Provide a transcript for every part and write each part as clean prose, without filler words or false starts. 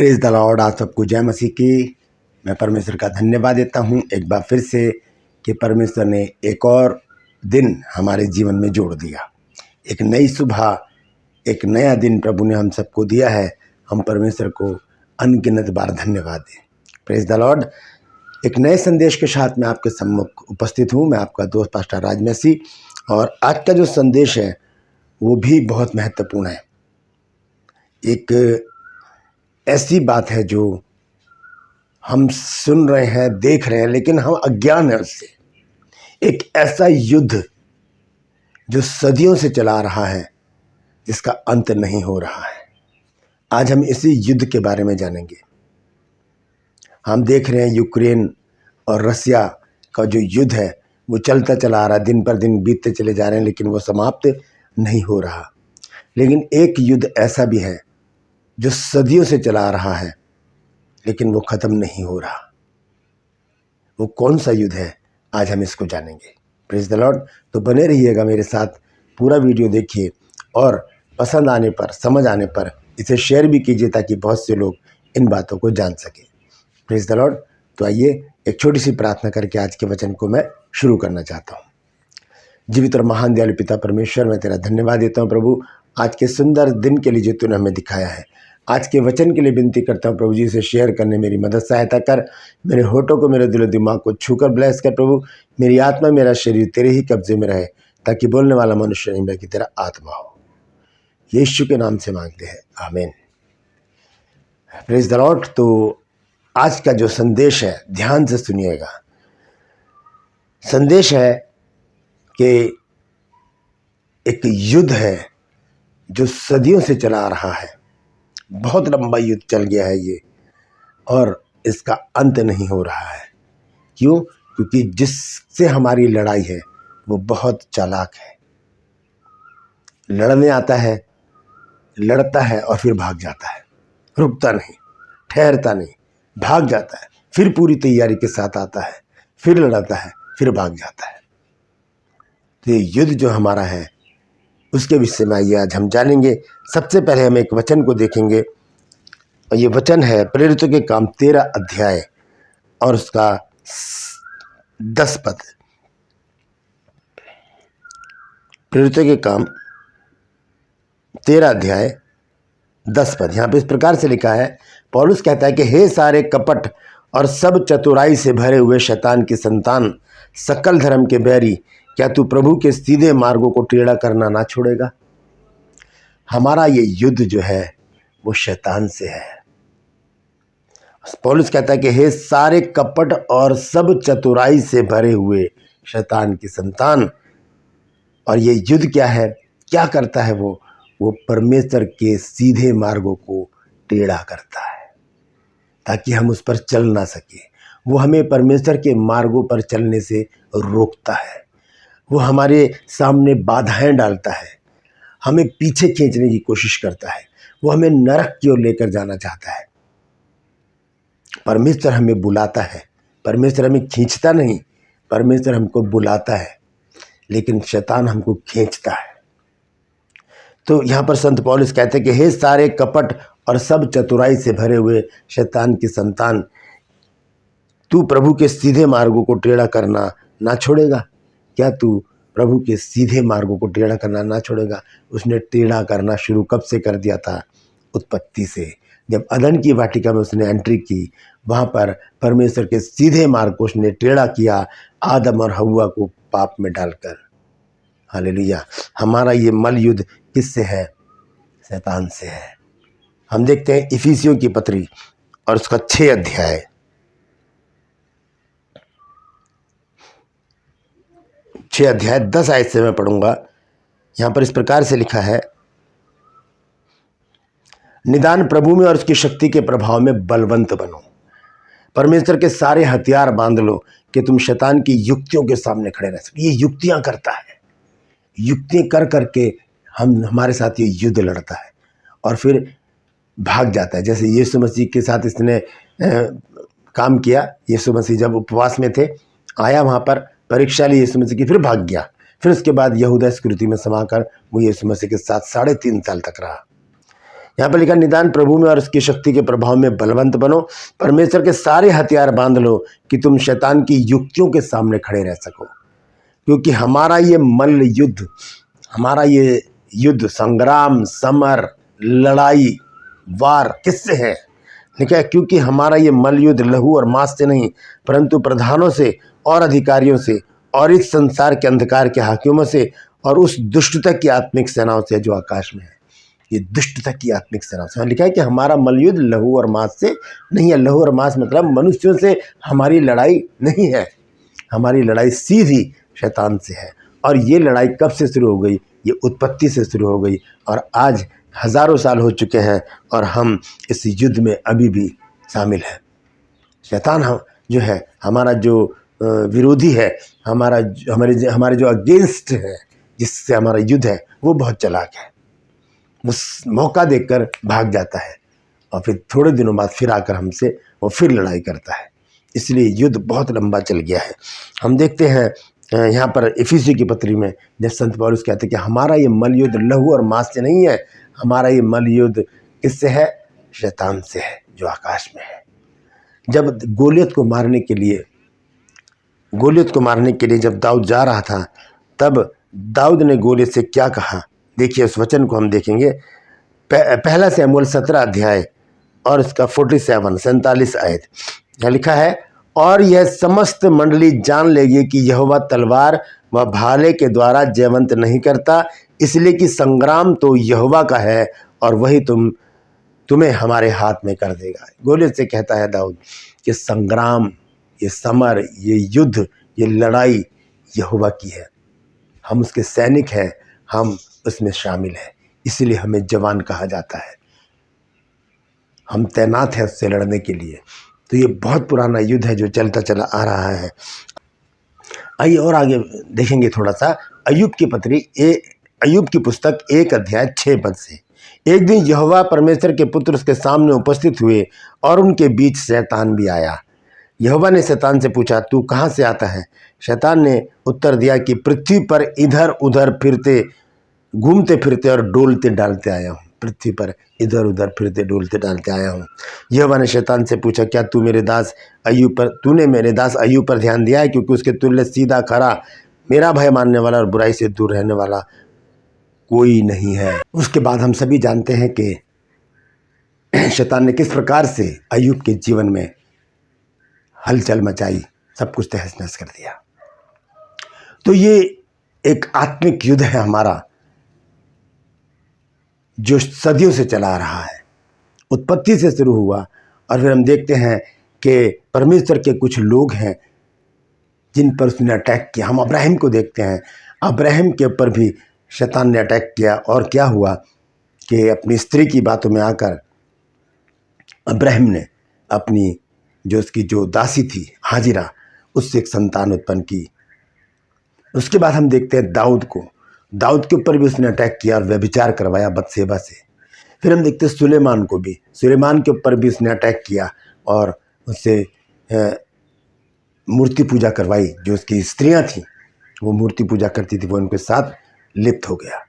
Praise the Lord. आप सबको जय मसीह की। मैं परमेश्वर का धन्यवाद देता हूँ एक बार फिर से कि परमेश्वर ने एक और दिन हमारे जीवन में जोड़ दिया। एक नई सुबह, एक नया दिन प्रभु ने हम सबको दिया है। हम परमेश्वर को अनगिनत बार धन्यवाद दें। Praise the Lord. एक नए संदेश के साथ मैं आपके सम्मुख उपस्थित हूँ। मैं आपका दोस्त पास्टर राज मसीह, और आज का जो संदेश है वो भी बहुत महत्वपूर्ण है। एक ऐसी बात है जो हम सुन रहे हैं, देख रहे हैं, लेकिन हम अज्ञान है उससे। एक ऐसा युद्ध जो सदियों से चला रहा है, जिसका अंत नहीं हो रहा है। आज हम इसी युद्ध के बारे में जानेंगे। हम देख रहे हैं यूक्रेन और रसिया का जो युद्ध है वो चलता चला आ रहा है, दिन पर दिन बीतते चले जा रहे हैं, लेकिन वो समाप्त नहीं हो रहा। लेकिन एक युद्ध ऐसा भी है जो सदियों से चला आ रहा है, लेकिन वो ख़त्म नहीं हो रहा। वो कौन सा युद्ध है, आज हम इसको जानेंगे। Praise the Lord. तो बने रहिएगा मेरे साथ, पूरा वीडियो देखिए, और पसंद आने पर, समझ आने पर इसे शेयर भी कीजिए, ताकि बहुत से लोग इन बातों को जान सकें। Praise the Lord. तो आइए एक छोटी सी प्रार्थना करके आज के वचन को मैं शुरू करना चाहता हूँ। जीवित और महान दयालु पिता परमेश्वर, मैं तेरा धन्यवाद देता हूँ प्रभु, आज के सुंदर दिन के लिए जो तूने हमें दिखाया है। आज के वचन के लिए विनती करता हूँ प्रभु जी, से शेयर करने मेरी मदद सहायता कर। मेरे होठों को, मेरे दिलो दिमाग को छूकर ब्लेस कर प्रभु। मेरी आत्मा, मेरा शरीर तेरे ही कब्जे में रहे, ताकि बोलने वाला मनुष्य नहीं बल्कि तेरा आत्मा हो। यीशु के नाम से मांगते हैं, आमीन। Praise the Lord. तो आज का जो संदेश है, ध्यान से सुनिएगा। संदेश है कि एक युद्ध है जो सदियों से चला आ रहा है। बहुत लंबा युद्ध चल गया है ये, और इसका अंत नहीं हो रहा है। क्यों? क्योंकि जिससे हमारी लड़ाई है वो बहुत चालाक है। लड़ने आता है, लड़ता है और फिर भाग जाता है। रुकता नहीं, ठहरता नहीं, भाग जाता है, फिर पूरी तैयारी के साथ आता है, फिर लड़ता है, फिर भाग जाता है। तो ये युद्ध जो हमारा है उसके विषय में आइए आज हम जानेंगे। सबसे पहले हम एक वचन को देखेंगे, और ये वचन है प्रेरितों के काम 13 अध्याय और उसका 10 पद। प्रेरितों के काम 13 अध्याय 10 पद। यहाँ पे इस प्रकार से लिखा है। पौलुस कहता है कि हे सारे कपट और सब चतुराई से भरे हुए शैतान की संतान, सकल धर्म के बैरी, क्या तू प्रभु के सीधे मार्गों को टेढ़ा करना ना छोड़ेगा। हमारा ये युद्ध जो है वो शैतान से है। पौलुस कहता है कि हे सारे कपट और सब चतुराई से भरे हुए शैतान की संतान। और ये युद्ध क्या है, क्या करता है वो परमेश्वर के सीधे मार्गों को टेढ़ा करता है, ताकि हम उस पर चल ना सके। वो हमें परमेश्वर के मार्गों पर चलने से रोकता है। वो हमारे सामने बाधाएं डालता है, हमें पीछे खींचने की कोशिश करता है। वो हमें नरक की ओर लेकर जाना चाहता है। परमेश्वर हमें बुलाता है, परमेश्वर हमें खींचता नहीं, परमेश्वर हमको बुलाता है, लेकिन शैतान हमको खींचता है। तो यहाँ पर संत पौलुस कहते हैं कि हे सारे कपट और सब चतुराई से भरे हुए शैतान की संतान, तू प्रभु के सीधे मार्गों को टेढ़ा करना ना छोड़ेगा। क्या तू प्रभु के सीधे मार्गों को टेढ़ा करना ना छोड़ेगा। उसने टेढ़ा करना शुरू कब से कर दिया था? उत्पत्ति से। जब अदन की वाटिका में उसने एंट्री की, वहाँ पर परमेश्वर के सीधे मार्ग को उसने टेढ़ा किया, आदम और हव्वा को पाप में डालकर। हालेलुया। हमारा ये मल युद्ध किससे है? शैतान से है। हम देखते हैं इफिसियों की पत्री और उसका 6 अध्याय, 6 अध्याय 10 आयत से मैं पढ़ूंगा। यहाँ पर इस प्रकार से लिखा है। निदान प्रभु में और उसकी शक्ति के प्रभाव में बलवंत बनो। परमेश्वर के सारे हथियार बांध लो कि तुम शैतान की युक्तियों के सामने खड़े रह सको। ये युक्तियां करता है, युक्तियां कर करके हमारे साथ ये युद्ध लड़ता है और फिर भाग जाता है। जैसे यीशु मसीह के साथ इसने काम किया। यीशु मसीह जब उपवास में थे, आया वहाँ पर, परीक्षा ली यीशु मसीह की, फिर भाग गया। फिर उसके बाद यहूदा इस्करियोती में समाकर वो यीशु मसीह के साथ 3.5 साल तक रहा। यहाँ पर लिखा, निदान प्रभु में और उसकी शक्ति के प्रभाव में बलवंत बनो, परमेश्वर के सारे हथियार बांध लो कि तुम शैतान की युक्तियों के सामने खड़े रह सको। क्योंकि हमारा ये मल्ल युद्ध, हमारा ये युद्ध, संग्राम, समर, लड़ाई, वार किससे है? लिखा है, क्योंकि हमारा ये मल्ल युद्ध लहू और मांस से नहीं परंतु प्रधानों से और अधिकारियों से और इस संसार के अंधकार के हाकिमों से और उस दुष्टता की आत्मिक सेनाओं से जो आकाश में है। ये दुष्टता की आत्मिक सेनाओं से लिखा है कि हमारा मल्ल युद्ध लहू और मांस से नहीं है। लहू और मांस मतलब मनुष्यों से हमारी लड़ाई नहीं है, हमारी लड़ाई सीधी शैतान से है। और ये लड़ाई कब से शुरू हो गई? ये उत्पत्ति से शुरू हो गई और आज हज़ारों साल हो चुके हैं और हम इस युद्ध में अभी भी शामिल हैं। शैतान हम जो है, हमारा जो विरोधी है, हमारे जो अगेंस्ट है, जिससे हमारा युद्ध है, वो बहुत चालाक है। वो मौका देखकर भाग जाता है और फिर थोड़े दिनों बाद फिर आकर हमसे वो फिर लड़ाई करता है। इसलिए युद्ध बहुत लंबा चल गया है। हम देखते हैं यहाँ पर इफिसी की पत्री में जब संत पौलुस कहते हैं कि हमारा ये मल्ल युद्ध लहू और मांस से नहीं है, हमारा ये मल्ल युद्ध किससे है? शैतान से है जो आकाश में है। जब गोलियत को मारने के लिए जब दाऊद जा रहा था, तब दाऊद ने गोलियत से क्या कहा? देखिए, उस वचन को हम देखेंगे। पहला शमूएल 17 अध्याय और इसका 47 आयत। यहाँ लिखा है, और यह समस्त मंडली जान लेगी कि यहोवा तलवार व भाले के द्वारा जयवंत नहीं करता, इसलिए कि संग्राम तो यहोवा का है और वही तुम्हें हमारे हाथ में कर देगा। गोलियत से कहता है दाऊद कि संग्राम, ये समर, ये युद्ध, ये लड़ाई यहोवा की है, हम उसके सैनिक हैं, हम उसमें शामिल हैं, इसलिए हमें जवान कहा जाता है। हम तैनात हैं उससे लड़ने के लिए। तो ये बहुत पुराना युद्ध है जो चलता चला आ रहा है। आइए और आगे देखेंगे थोड़ा सा अय्यूब की पत्री, अय्यूब की पुस्तक 1 अध्याय 6 पद से। एक दिन यहोवा परमेश्वर के पुत्र उसके सामने उपस्थित हुए और उनके बीच शैतान भी आया। यहोवा ने शैतान से पूछा, तू कहाँ से आता है? शैतान ने उत्तर दिया कि पृथ्वी पर इधर उधर फिरते, घूमते फिरते और डोलते डालते आया हूँ। पृथ्वी पर इधर उधर फिरते डोलते डालते आया हूँ। यहोवा ने शैतान से पूछा, क्या तूने मेरे दास अय्यूब पर ध्यान दिया है? क्योंकि उसके तुल्य सीधा खरा, मेरा भय मानने वाला और बुराई से दूर रहने वाला कोई नहीं है। उसके बाद हम सभी जानते हैं कि शैतान ने किस प्रकार से अय्यूब के जीवन में हलचल मचाई, सब कुछ तहस नहस कर दिया। तो ये एक आत्मिक युद्ध है हमारा, जो सदियों से चला आ रहा है। उत्पत्ति से शुरू हुआ और फिर हम देखते हैं कि परमेश्वर के कुछ लोग हैं जिन पर उसने अटैक किया। हम अब्राहिम को देखते हैं, अब्राहिम के ऊपर भी शैतान ने अटैक किया और क्या हुआ कि अपनी स्त्री की बातों में आकर अब्राहिम ने अपनी उसकी जो दासी थी हाजिरा, उससे एक संतान उत्पन्न की। उसके बाद हम देखते हैं दाऊद के ऊपर भी उसने अटैक किया और व्यभिचार करवाया बतशेबा से। फिर हम देखते हैं सुलेमान के ऊपर भी उसने अटैक किया और उससे मूर्ति पूजा करवाई। जो उसकी स्त्रियां थीं वो मूर्ति पूजा करती थी, वो उनके साथ लिप्त हो गया।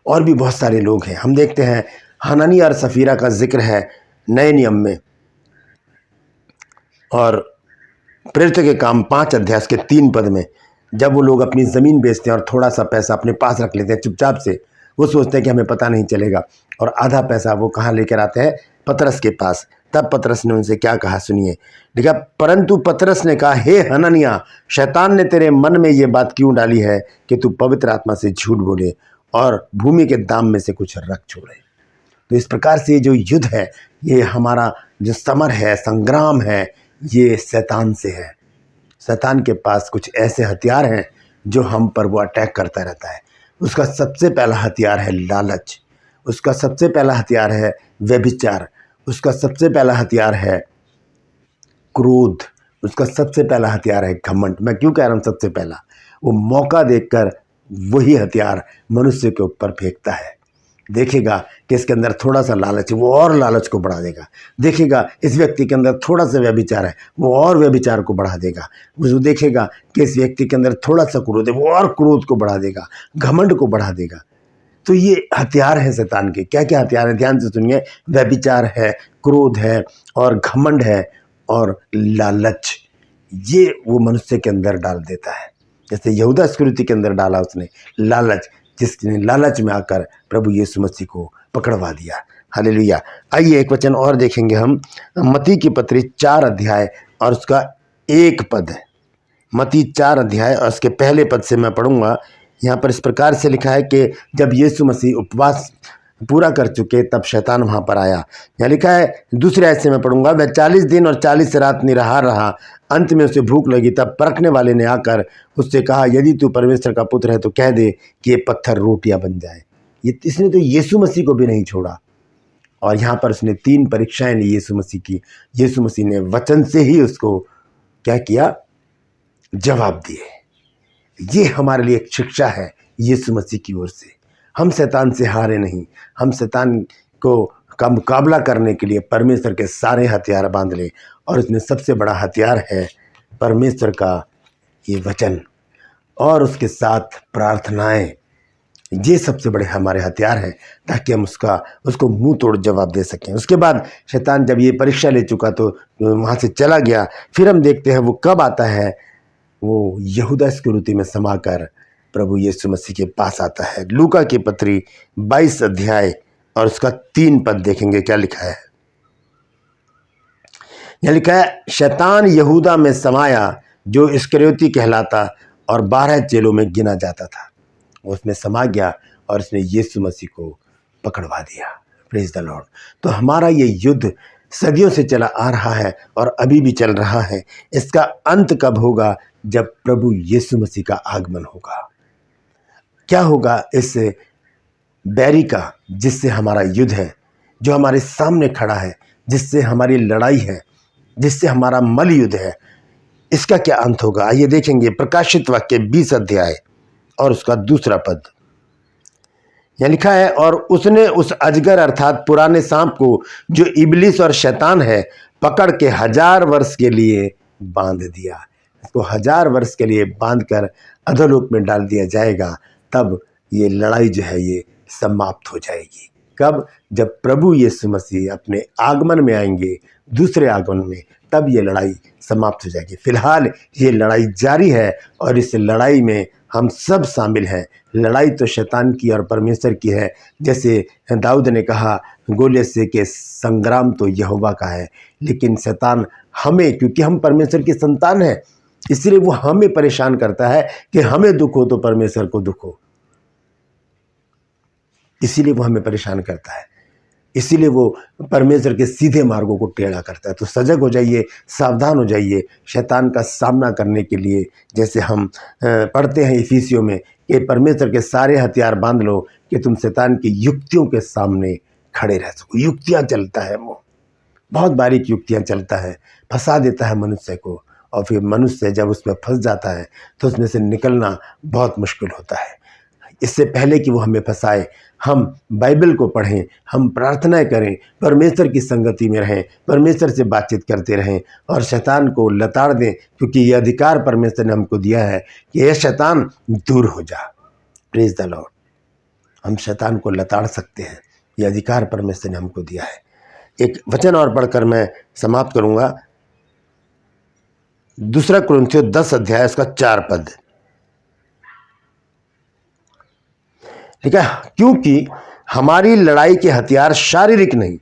और भी बहुत सारे लोग हैं। हम देखते हैं हननिया और सफीरा का जिक्र है नए नियम में, और प्रेरितों के काम 5 अध्याय के 3 पद में, जब वो लोग अपनी ज़मीन बेचते हैं और थोड़ा सा पैसा अपने पास रख लेते हैं चुपचाप से, वो सोचते हैं कि हमें पता नहीं चलेगा, और आधा पैसा वो कहाँ लेकर आते हैं? पतरस के पास। तब पतरस ने उनसे क्या कहा, सुनिए। लिखा, परंतु पतरस ने कहा, हे हननिया, शैतान ने तेरे मन में ये बात क्यों डाली है कि तू पवित्र आत्मा से झूठ बोले और भूमि के दाम में से कुछ रख छोड़े। तो इस प्रकार से ये जो युद्ध है, ये हमारा जो समर है, संग्राम है, ये शैतान से है। शैतान के पास कुछ ऐसे हथियार हैं जो हम पर वो अटैक करता रहता है। उसका सबसे पहला हथियार है लालच, उसका सबसे पहला हथियार है व्यभिचार, उसका सबसे पहला हथियार है क्रोध, उसका सबसे पहला हथियार है घमंड। मैं क्यों कह रहा हूँ सबसे पहला? वो मौका देखकर वही हथियार मनुष्य के ऊपर फेंकता है। देखेगा कि इसके अंदर थोड़ा सा लालच है, वो और लालच को बढ़ा देगा। देखेगा इस व्यक्ति के अंदर थोड़ा सा व्यभिचार है, वो और व्यभिचार को बढ़ा देगा। वो देखेगा कि इस व्यक्ति के अंदर थोड़ा सा क्रोध है, वो और क्रोध को बढ़ा देगा, घमंड को बढ़ा देगा। तो ये हथियार हैं शैतान के। क्या क्या हथियार हैं, ध्यान से सुनिए। व्यभिचार है, क्रोध है, और घमंड है, और लालच। ये वो मनुष्य के अंदर डाल देता है, जैसे यहूदा इस्करियोती के अंदर डाला उसने लालच, जिसने लालच में आकर प्रभु यीशु मसीह को पकड़वा दिया। हालेलुया। आइए एक वचन और देखेंगे हम, मत्ती की पत्री 4 अध्याय और उसका 1 पद। मत्ती 4 अध्याय और उसके पहले पद से मैं पढ़ूंगा। यहाँ पर इस प्रकार से लिखा है कि जब यीशु मसीह उपवास पूरा कर चुके तब शैतान वहाँ पर आया। यहाँ लिखा है, दूसरे आयत से मैं पढ़ूंगा, वह 40 दिन और 40 रात निराहार रहा, अंत में उसे भूख लगी। तब परखने वाले ने आकर उससे कहा, यदि तू परमेश्वर का पुत्र है तो कह दे कि ये पत्थर रोटियां बन जाए। इसने तो यीशु मसीह को भी नहीं छोड़ा, और यहाँ पर उसने 3 परीक्षाएं ली यीशु मसीह की। यीशु मसीह ने वचन से ही उसको क्या किया, जवाब दिए। ये हमारे लिए एक शिक्षा है यीशु मसीह की ओर से। हम शैतान से हारे नहीं, हम शैतान को का मुकाबला करने के लिए परमेश्वर के सारे हथियार बांध लें, और इसमें सबसे बड़ा हथियार है परमेश्वर का ये वचन और उसके साथ प्रार्थनाएं। ये सबसे बड़े हमारे हथियार हैं, ताकि हम उसको मुंह तोड़ जवाब दे सकें। उसके बाद शैतान जब ये परीक्षा ले चुका तो वहाँ से चला गया। फिर हम देखते हैं वो कब आता है, वो यहूदा इस्करियोती में समाकर प्रभु यीशु मसीह के पास आता है। लूका की पत्री 22 अध्याय और उसका 3 पद देखेंगे, क्या लिखा है। यह लिखा है, शैतान यहूदा में समाया जो इस्करियोती कहलाता और 12 चेलों में गिना जाता था। उसमें समा गया और उसने यीशु मसीह को पकड़वा दिया। Praise the Lord. तो हमारा ये युद्ध सदियों से चला आ रहा है और अभी भी चल रहा है। इसका अंत कब होगा, जब प्रभु यीशु मसीह का आगमन होगा। क्या होगा इस बैरी का, जिससे हमारा युद्ध है, जो हमारे सामने खड़ा है, जिससे हमारी लड़ाई है, जिससे हमारा मल युद्ध है, इसका क्या अंत होगा। आइए देखेंगे प्रकाशित वाक्य 20 अध्याय और उसका 2 पद। यह लिखा है, और उसने उस अजगर अर्थात पुराने सांप को, जो इबलीस और शैतान है, पकड़ के 1000 वर्ष के लिए बांध दिया। इसको 1000 वर्ष के लिए बांधकर अधोलोक में डाल दिया जाएगा। तब ये लड़ाई जो है ये समाप्त हो जाएगी। कब, जब प्रभु यीशु मसीह अपने आगमन में आएंगे, दूसरे आगमन में, तब ये लड़ाई समाप्त हो जाएगी। फिलहाल ये लड़ाई जारी है और इस लड़ाई में हम सब शामिल हैं। लड़ाई तो शैतान की और परमेश्वर की है। जैसे दाऊद ने कहा गोलियत से कि संग्राम तो यहोवा का है, लेकिन शैतान हमें, क्योंकि हम परमेश्वर की संतान हैं, इसलिए वो हमें परेशान करता है कि हमें दुख हो तो परमेश्वर को दुख हो। इसीलिए वो हमें परेशान करता है, इसीलिए वो परमेश्वर के सीधे मार्गों को टेढ़ा करता है। तो सजग हो जाइए, सावधान हो जाइए शैतान का सामना करने के लिए। जैसे हम पढ़ते हैं इफिसियों में कि परमेश्वर के सारे हथियार बांध लो कि तुम शैतान की युक्तियों के सामने खड़े रह सको। युक्तियाँ चलता है, वो बहुत बारीक युक्तियाँ चलता है, फंसा देता है मनुष्य को, और फिर मनुष्य जब उसमें फंस जाता है तो उसमें से निकलना बहुत मुश्किल होता है। इससे पहले कि वो हमें फंसाए, हम बाइबल को पढ़ें, हम प्रार्थनाएं करें, परमेश्वर की संगति में रहें, परमेश्वर से बातचीत करते रहें और शैतान को लताड़ दें, क्योंकि ये अधिकार परमेश्वर ने हमको दिया है कि ये शैतान दूर हो जा। Praise the Lord. हम शैतान को लताड़ सकते हैं, ये अधिकार परमेश्वर ने हमको दिया है। एक वचन और पढ़कर मैं समाप्त करूंगा। 2 कुरिन्थियों 10 अध्याय उसका 4 पद लिखा, क्योंकि हमारी लड़ाई के हथियार शारीरिक नहीं,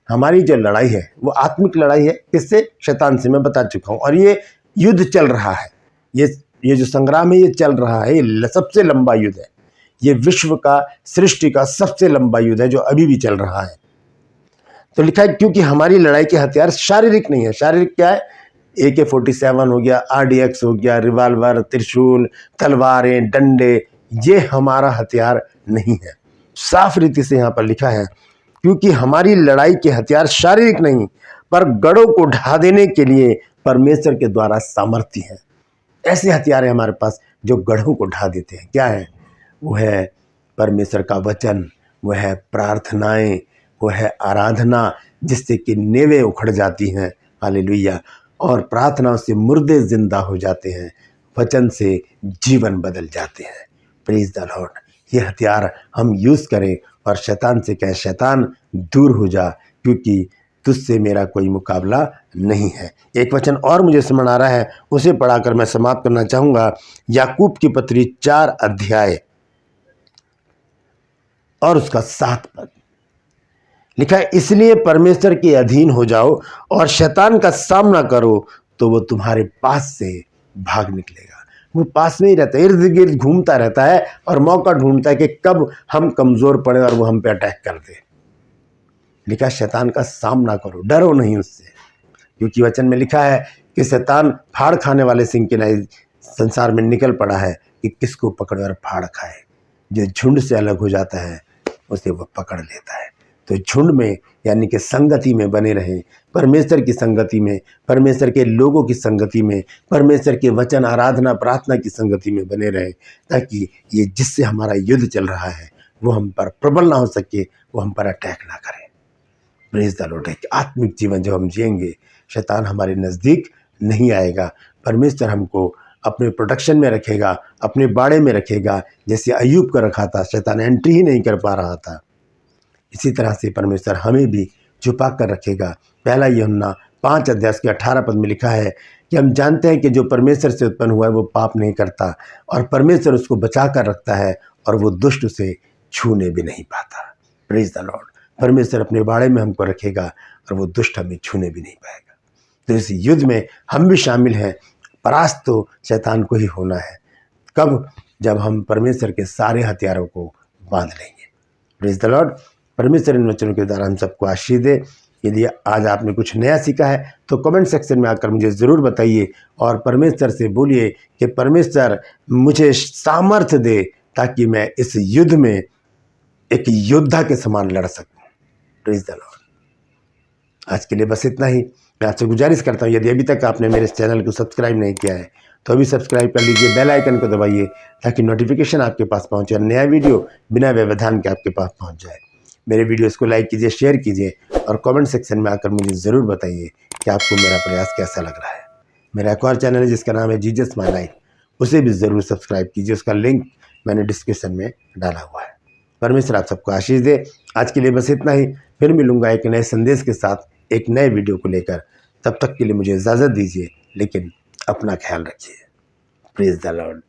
हमारी जो लड़ाई है वो आत्मिक लड़ाई है। किससे? शैतान से, मैं बता चुका हूं। और ये युद्ध चल रहा है, ये जो संग्राम है ये चल रहा है, ये सबसे लंबा युद्ध है। ये विश्व का, सृष्टि का सबसे लंबा युद्ध है जो अभी भी चल रहा है। तो लिखा है, क्योंकि हमारी लड़ाई के हथियार शारीरिक नहीं है। शारीरिक क्या है? AK-47 हो गया, RDX हो गया, रिवाल्वर, त्रिशूल, तलवारें, डंडे, ये हमारा हथियार नहीं है। साफ रीति से यहाँ पर लिखा है, क्योंकि हमारी लड़ाई के हथियार शारीरिक नहीं, पर गढ़ों को ढा देने के लिए परमेश्वर के द्वारा सामर्थ्य है। ऐसे हथियार है हमारे पास जो गढ़ों को ढा देते हैं। क्या है वो? है परमेश्वर का वचन, वो है प्रार्थनाएं, वो है आराधना, जिससे कि नेवें उखड़ जाती हैं। हालेलुया। और प्रार्थना से मुर्दे जिंदा हो जाते हैं, वचन से जीवन बदल जाते हैं। Praise the Lord. ये हथियार हम यूज़ करें और शैतान से कहें, शैतान दूर हो जा, क्योंकि तुझसे मेरा कोई मुकाबला नहीं है। एक वचन और मुझे समझ आ रहा है, उसे पढ़ाकर मैं समाप्त करना चाहूँगा। याकूब की पत्री 4 अध्याय और उसका 7 पद लिखा है, इसलिए परमेश्वर के अधीन हो जाओ और शैतान का सामना करो तो वो तुम्हारे पास से भाग निकलेगा। वो पास में ही रहता है, इर्द गिर्द घूमता रहता है और मौका ढूंढता है कि कब हम कमजोर पड़े और वो हम पे अटैक कर दे। लिखा, शैतान का सामना करो, डरो नहीं उससे, क्योंकि वचन में लिखा है कि शैतान फाड़ खाने वाले सिंह के नए संसार में निकल पड़ा है कि किसको पकड़े और फाड़ खाए। जो झुंड से अलग हो जाता है उसे वह पकड़ लेता है। तो झुंड में यानी कि संगति में बने रहें, परमेश्वर की संगति में, परमेश्वर के लोगों की संगति में, परमेश्वर के वचन, आराधना, प्रार्थना की संगति में बने रहें, ताकि ये जिससे हमारा युद्ध चल रहा है वो हम पर प्रबल ना हो सके, वो हम पर अटैक ना करें। Praise the Lord. एक आत्मिक जीवन जब हम जिएंगे, शैतान हमारे नज़दीक नहीं आएगा। परमेश्वर हमको अपने प्रोटेक्शन में रखेगा, अपने बाड़े में रखेगा, जैसे अय्यूब को रखा था, शैतान एंट्री ही नहीं कर पा रहा था। इसी तरह से परमेश्वर हमें भी छुपा कर रखेगा। पहला यूहन्ना 5 अध्याय के 18 पद में लिखा है कि हम जानते हैं कि जो परमेश्वर से उत्पन्न हुआ है वो पाप नहीं करता और परमेश्वर उसको बचा कर रखता है और वो दुष्ट उसे छूने भी नहीं पाता। Praise the Lord. परमेश्वर अपने बाड़े में हमको रखेगा और वो दुष्ट हमें छूने भी नहीं पाएगा। तो इस युद्ध में हम भी शामिल हैं। परास्त तो शैतान को ही होना है। कब? जब हम परमेश्वर के सारे हथियारों को बांध लेंगे। Praise the Lord. परमेश्वर इन वचनों के द्वारा हम सबको आशीष दे। यदि आज आपने कुछ नया सीखा है तो कमेंट सेक्शन में आकर मुझे ज़रूर बताइए और परमेश्वर से बोलिए कि परमेश्वर मुझे सामर्थ्य दे ताकि मैं इस युद्ध में एक योद्धा के समान लड़ सकूं। Praise the Lord. आज के लिए बस इतना ही। मैं आपसे गुजारिश करता हूँ, यदि अभी तक आपने मेरे इस चैनल को सब्सक्राइब नहीं किया है तो अभी सब्सक्राइब कर लीजिए, बेल आइकन को दबाइए ताकि नोटिफिकेशन आपके पास पहुँचे और नया वीडियो बिना व्यवधान के आपके पास पहुँच जाए। मेरे वीडियोस को लाइक कीजिए, शेयर कीजिए और कमेंट सेक्शन में आकर मुझे ज़रूर बताइए कि आपको मेरा प्रयास कैसा लग रहा है। मेरा एक और चैनल है जिसका नाम है जीसस माय लाइफ, उसे भी ज़रूर सब्सक्राइब कीजिए। उसका लिंक मैंने डिस्क्रिप्शन में डाला हुआ है। परमेश्वर आप सबको आशीष दे। आज के लिए बस इतना ही। फिर मिलूंगा एक नए संदेश के साथ, एक नए वीडियो को लेकर। तब तक के लिए मुझे इजाज़त दीजिए, लेकिन अपना ख्याल रखिए। Praise the Lord.